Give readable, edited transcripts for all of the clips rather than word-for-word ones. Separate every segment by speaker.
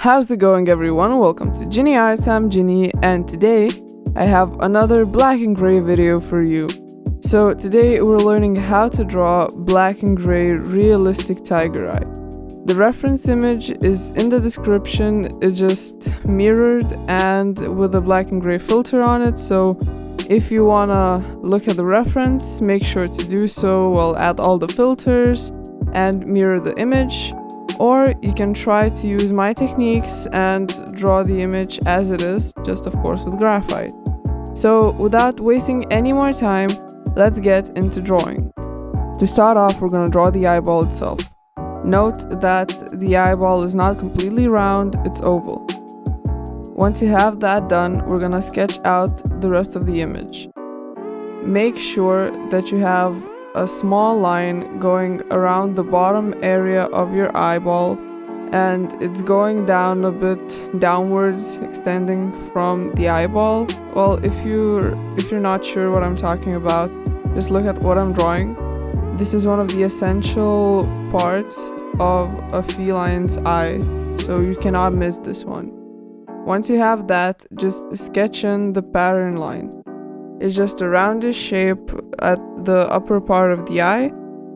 Speaker 1: How's it going, everyone? Welcome to Ginny Arts. I'm Ginny, and today I have another black and gray video for you. So today we're learning how to draw black and gray realistic tiger eye. The reference image is in the description. It's just mirrored and with a black and gray filter on it, so if you wanna look at the reference, make sure to do so. We'll add all the filters and mirror the image, or you can try to use my techniques and draw the image as it is, just of course with graphite. So without wasting any more time, let's get into drawing. To start off, we're gonna draw the eyeball itself. Note that the eyeball is not completely round, it's oval. Once you have that done, we're gonna sketch out the rest of the image. Make sure that you have a small line going around the bottom area of your eyeball, and it's going down a bit downwards, extending from the eyeball. Well, if you're not sure what I'm talking about, just look at what I'm drawing. This is one of the essential parts of a feline's eye, so you cannot miss this one. Once you have that, just sketch in the pattern line. It's just a roundish shape at the upper part of the eye,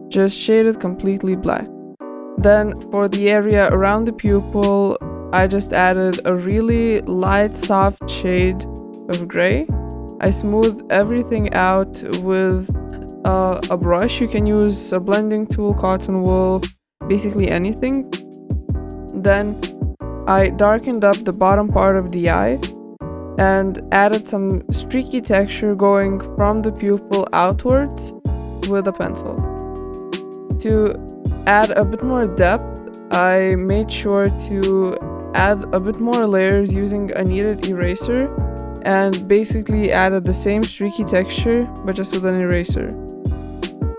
Speaker 1: just shaded completely black. Then for the area around the pupil, I just added a really light, soft shade of gray. I smoothed everything out with a brush. You can use a blending tool, cotton wool, basically anything. Then I darkened up the bottom part of the eye and added some streaky texture going from the pupil outwards with a pencil. To add a bit more depth, I made sure to add a bit more layers using a kneaded eraser and basically added the same streaky texture but just with an eraser.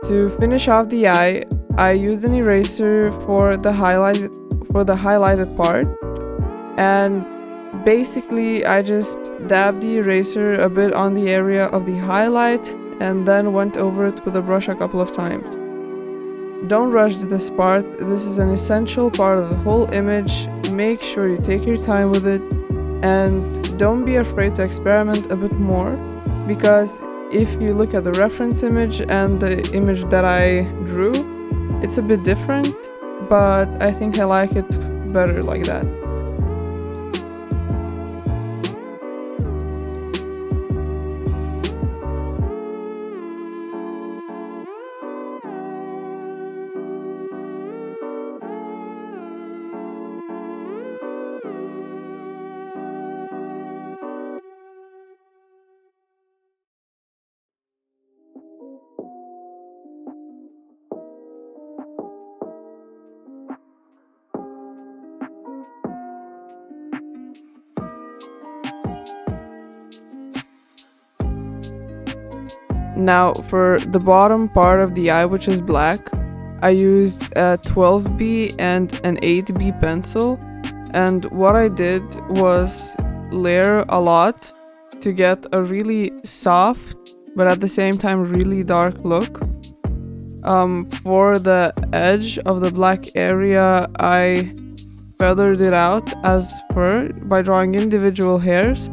Speaker 1: To finish off the eye, I used an eraser for the highlighted part, and basically I just dabbed the eraser a bit on the area of the highlight and then went over it with a brush a couple of times. Don't rush this part. This is an essential part of the whole image. Make sure you take your time with it, and don't be afraid to experiment a bit more, because if you look at the reference image and the image that I drew, it's a bit different, but I think I like it better like that. Now for the bottom part of the eye, which is black, I used a 12B and an 8B pencil, and what I did was layer a lot to get a really soft but at the same time really dark look. For the edge of the black area, I feathered it out as fur by drawing individual hairs.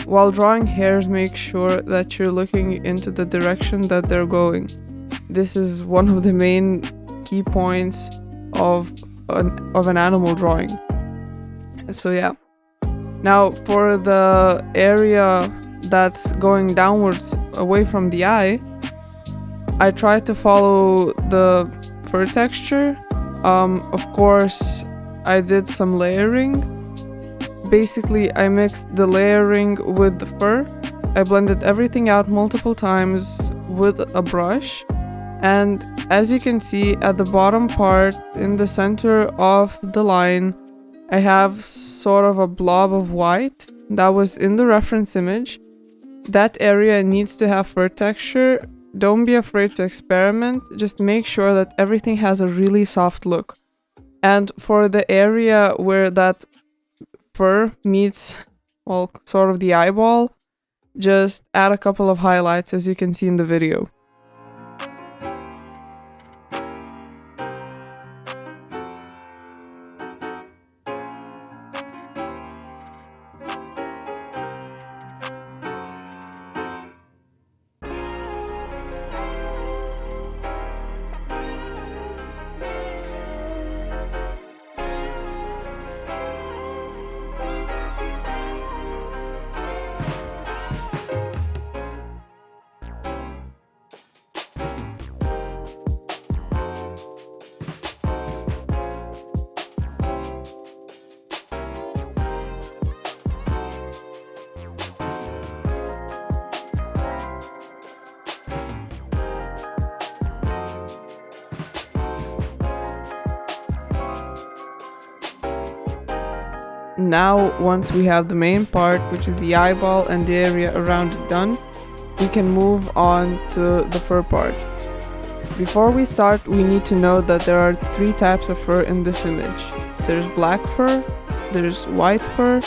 Speaker 1: While drawing hairs, make sure that you're looking into the direction that they're going. This is one of the main key points of an animal drawing. So yeah. Now for the area that's going downwards away from the eye, I tried to follow the fur texture. Of course, I did some layering. Basically, I mixed the layering with the fur. I blended everything out multiple times with a brush. And as you can see at the bottom part, in the center of the line, I have sort of a blob of white that was in the reference image. That area needs to have fur texture. Don't be afraid to experiment. Just make sure that everything has a really soft look. And for the area where that fur meets, well, sort of the eyeball, just add a couple of highlights as you can see in the video. now once we have the main part, which is the eyeball and the area around it done, we can move on to the fur part. Before we start, we need to know that there are 3 types of fur in this image. There's black fur, there's white fur,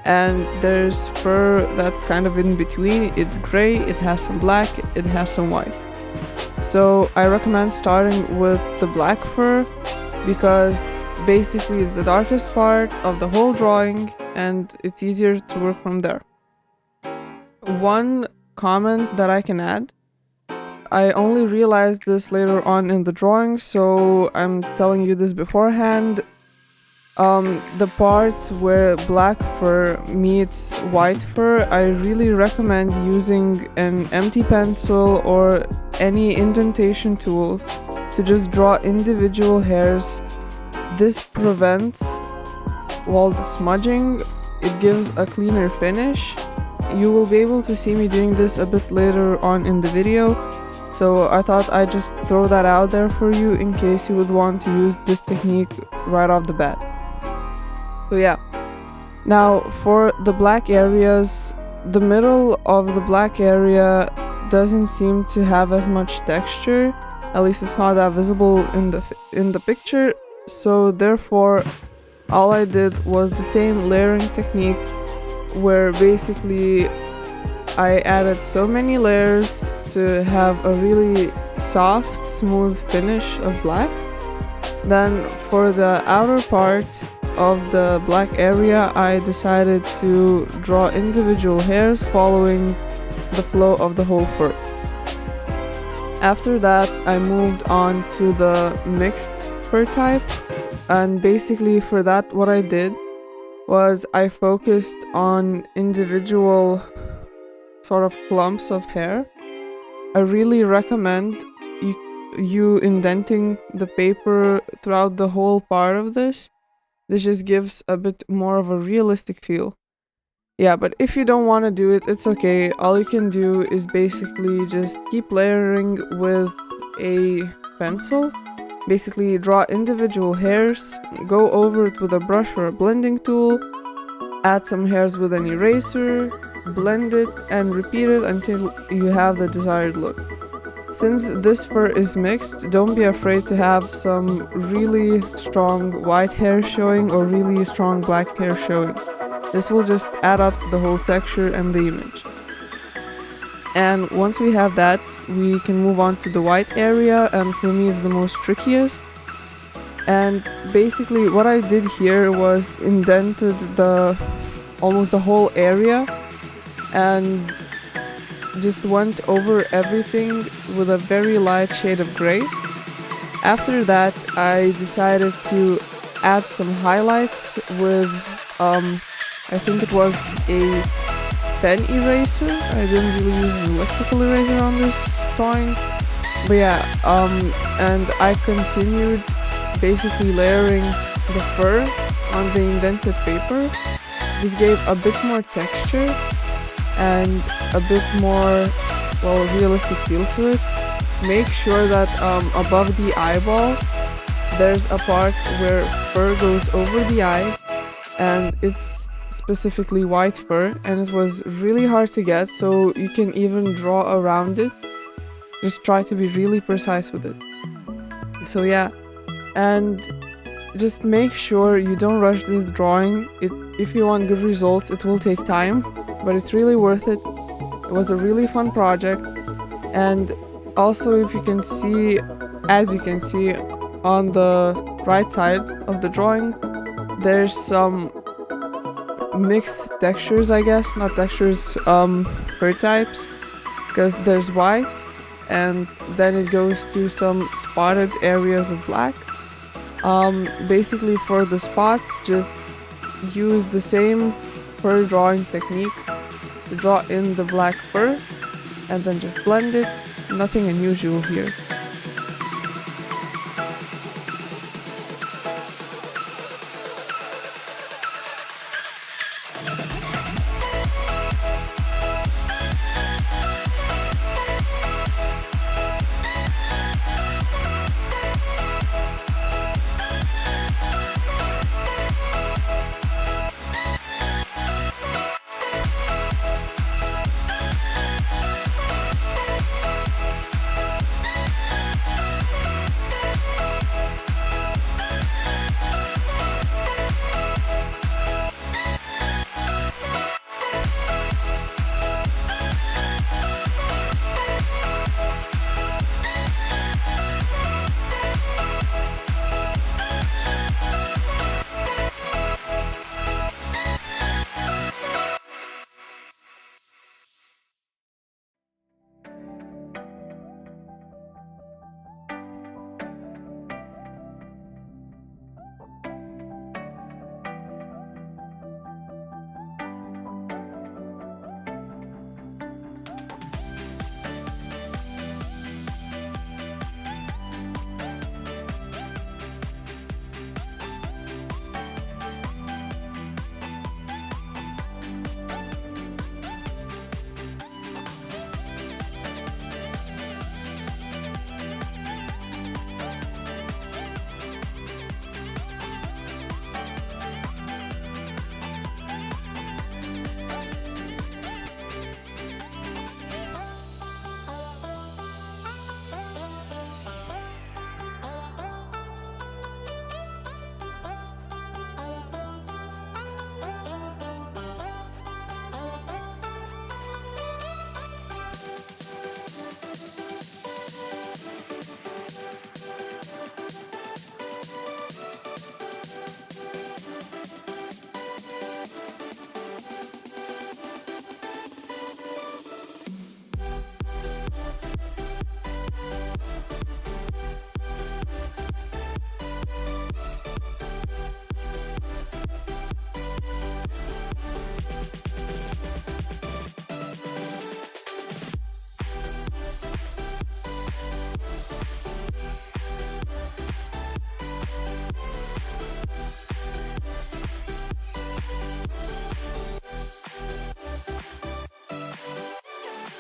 Speaker 1: and there's fur that's kind of in between. It's gray, it has some black, it has some white. So I recommend starting with the black fur because basically it's the darkest part of the whole drawing and it's easier to work from there. One comment that I can add, I only realized this later on in the drawing, so I'm telling you this beforehand. The parts where black fur meets white fur, I really recommend using an empty pencil or any indentation tool to just draw individual hairs. This prevents the smudging, it gives a cleaner finish. You will be able to see me doing this a bit later on in the video, so I thought I'd just throw that out there for you in case you would want to use this technique right off the bat. So yeah, now for the black areas, the middle of the black area doesn't seem to have as much texture, at least it's not that visible in the picture, so therefore all I did was the same layering technique where basically I added so many layers to have a really soft, smooth finish of black. Then for the outer part of the black area, I decided to draw individual hairs following the flow of the whole fur. After that, I moved on to the mixed fur type, and basically for that what I did was I focused on individual sort of clumps of hair. I really recommend you indenting the paper throughout the whole part of this. This just gives a bit more of a realistic feel. Yeah, but if you don't want to do it, it's okay. All you can do is basically just keep layering with a pencil. Basically draw individual hairs, go over it with a brush or a blending tool, add some hairs with an eraser, blend it and repeat it until you have the desired look. Since this fur is mixed, don't be afraid to have some really strong white hair showing or really strong black hair showing. This will just add up the whole texture and the image. And once we have that, we can move on to the white area, and for me it's the most trickiest. And basically what I did here was indented almost the whole area and just went over everything with a very light shade of gray. After that, I decided to add some highlights with I think it was a pen eraser. I didn't really use an electrical eraser on this drawing, but yeah, and I continued basically layering the fur on the indented paper. This gave a bit more texture and a bit more, realistic feel to it. Make sure that above the eyeball there's a part where fur goes over the eyes, and it's specifically white fur, and it was really hard to get, so you can even draw around it. Just try to be really precise with it. So yeah, and just make sure you don't rush this drawing. If you want good results, it will take time, but it's really worth it. It was a really fun project. And also, if you can see, as you can see on the right side of the drawing, there's some mixed textures, I guess, not textures, fur types, because there's white and then it goes to some spotted areas of black. Basically for the spots, just use the same fur drawing technique to draw in the black fur and then just blend it. Nothing unusual here.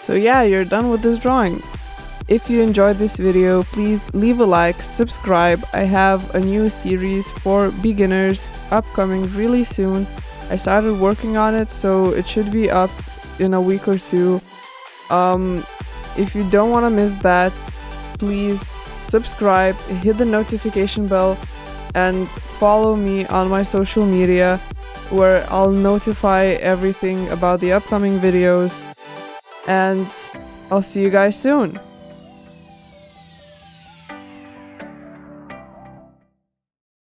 Speaker 1: So yeah, you're done with this drawing. If you enjoyed this video, please leave a like, subscribe. I have a new series for beginners upcoming really soon. I started working on it, so it should be up in a week or two. If you don't want to miss that, please subscribe, hit the notification bell, and follow me on my social media where I'll notify everything about the upcoming videos. And I'll see you guys soon.